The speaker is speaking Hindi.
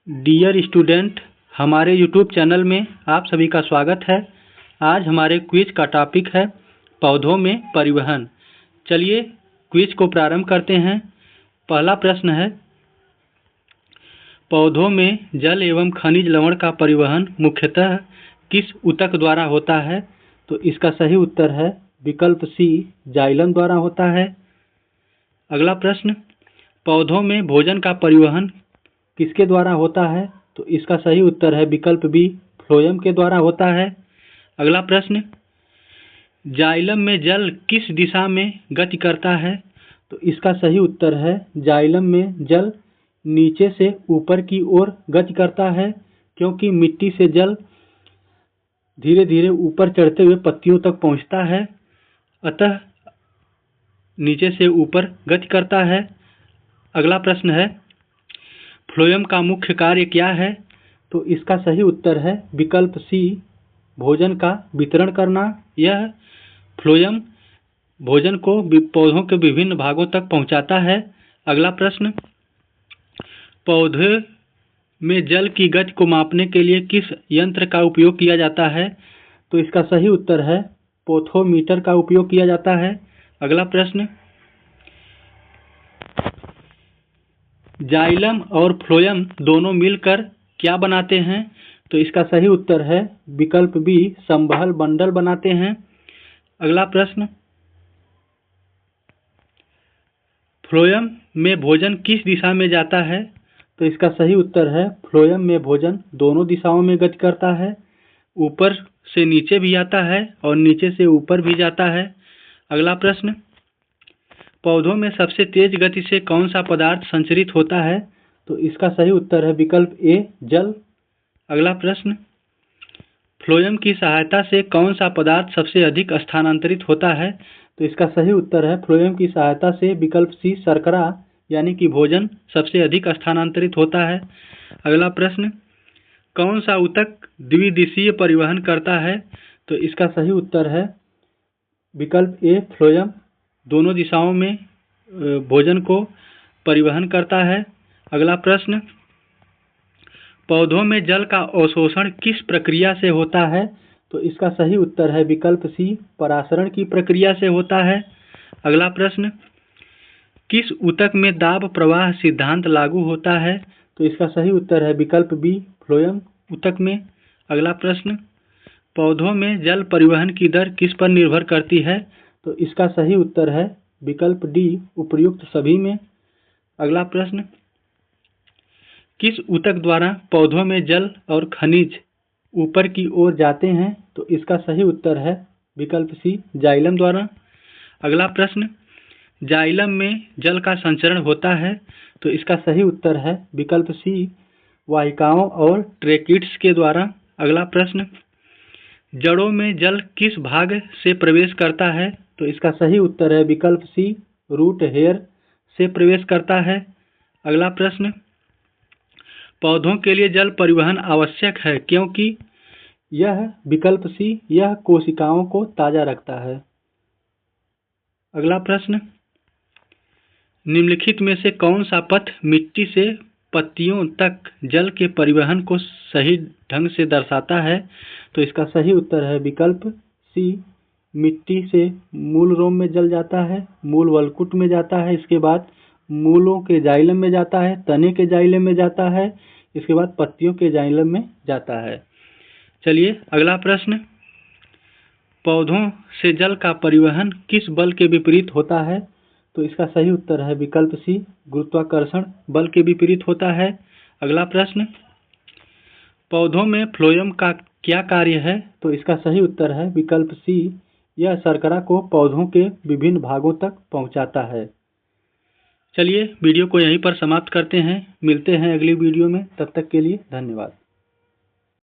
डियर स्टूडेंट, हमारे यूट्यूब चैनल में आप सभी का स्वागत है। आज हमारे क्विज का टॉपिक है पौधों में परिवहन। चलिए क्विज को प्रारंभ करते हैं। पहला प्रश्न है, पौधों में जल एवं खनिज लवण का परिवहन मुख्यतः किस ऊतक द्वारा होता है? तो इसका सही उत्तर है विकल्प सी, जाइलम द्वारा होता है। अगला प्रश्न, पौधों में भोजन का परिवहन किसके द्वारा होता है? तो इसका सही उत्तर है विकल्प बी, फ्लोएम के द्वारा होता है। अगला प्रश्न, जाइलम में जल किस दिशा में गति करता है? तो इसका सही उत्तर है जाइलम में जल नीचे से ऊपर की ओर गति करता है, क्योंकि मिट्टी से जल धीरे धीरे ऊपर चढ़ते हुए पत्तियों तक पहुंचता है, अतः नीचे से ऊपर गति करता है। अगला प्रश्न है, फ्लोएम का मुख्य कार्य क्या है? तो इसका सही उत्तर है विकल्प सी, भोजन का वितरण करना। यह फ्लोएम भोजन को पौधों के विभिन्न भागों तक पहुंचाता है। अगला प्रश्न, पौधे में जल की गति को मापने के लिए किस यंत्र का उपयोग किया जाता है? तो इसका सही उत्तर है पोथोमीटर का उपयोग किया जाता है। अगला प्रश्न, जाइलम और फ्लोएम दोनों मिलकर क्या बनाते हैं? तो इसका सही उत्तर है विकल्प बी, संवहन बंडल बनाते हैं। अगला प्रश्न, फ्लोएम में भोजन किस दिशा में जाता है? तो इसका सही उत्तर है फ्लोएम में भोजन दोनों दिशाओं में गति करता है, ऊपर से नीचे भी आता है और नीचे से ऊपर भी जाता है। अगला प्रश्न, पौधों में सबसे तेज गति से कौन सा पदार्थ संचरित होता है? तो इसका सही उत्तर है विकल्प ए, जल। अगला प्रश्न, फ्लोएम की सहायता से कौन सा पदार्थ सबसे अधिक स्थानांतरित होता है? तो इसका सही उत्तर है फ्लोएम की सहायता से विकल्प सी, शर्करा यानी कि भोजन सबसे अधिक स्थानांतरित होता है। अगला प्रश्न, कौन सा ऊतक द्विदिशीय परिवहन करता है? तो इसका सही उत्तर है विकल्प ए, फ्लोएम दोनों दिशाओं में भोजन को परिवहन करता है। अगला प्रश्न, पौधों में जल का अवशोषण किस प्रक्रिया से होता है? तो इसका सही उत्तर है विकल्प सी, परासरण की प्रक्रिया से होता है। अगला प्रश्न, किस ऊतक में दाब प्रवाह सिद्धांत लागू होता है? तो इसका सही उत्तर है विकल्प बी, फ्लोएम ऊतक में। अगला प्रश्न, पौधों में जल परिवहन की दर किस पर निर्भर करती है? तो इसका सही उत्तर है विकल्प डी, उपर्युक्त सभी में। अगला प्रश्न, किस ऊतक द्वारा पौधों में जल और खनिज ऊपर की ओर जाते हैं? तो इसका सही उत्तर है विकल्प सी, जाइलम द्वारा। अगला प्रश्न, जाइलम में जल का संचरण होता है? तो इसका सही उत्तर है विकल्प सी, वाहिकाओं और ट्रेकिड्स के द्वारा। अगला प्रश्न, जड़ों में जल किस भाग से प्रवेश करता है? तो इसका सही उत्तर है विकल्प सी, रूट हेयर से प्रवेश करता है। अगला प्रश्न, पौधों के लिए जल परिवहन आवश्यक है क्योंकि यह विकल्प सी, यह कोशिकाओं को ताजा रखता है। अगला प्रश्न, निम्नलिखित में से कौन सा पथ मिट्टी से पत्तियों तक जल के परिवहन को सही ढंग से दर्शाता है? तो इसका सही उत्तर है विकल्प सी, मिट्टी से मूल रोम में जल जाता है, मूल वलकुट में जाता है, इसके बाद मूलों के जाइलम में जाता है, तने के जाइलम में जाता है, इसके बाद पत्तियों के जाइलम में जाता है। चलिए अगला प्रश्न, पौधों से जल का परिवहन किस बल के विपरीत होता है? तो इसका सही उत्तर है विकल्प सी, गुरुत्वाकर्षण बल के विपरीत होता है। अगला प्रश्न, पौधों में फ्लोएम का क्या कार्य है? तो इसका सही उत्तर है विकल्प सी, यह शर्करा को पौधों के विभिन्न भागों तक पहुंचाता है। चलिए वीडियो को यहीं पर समाप्त करते हैं, मिलते हैं अगली वीडियो में, तब तक के लिए धन्यवाद।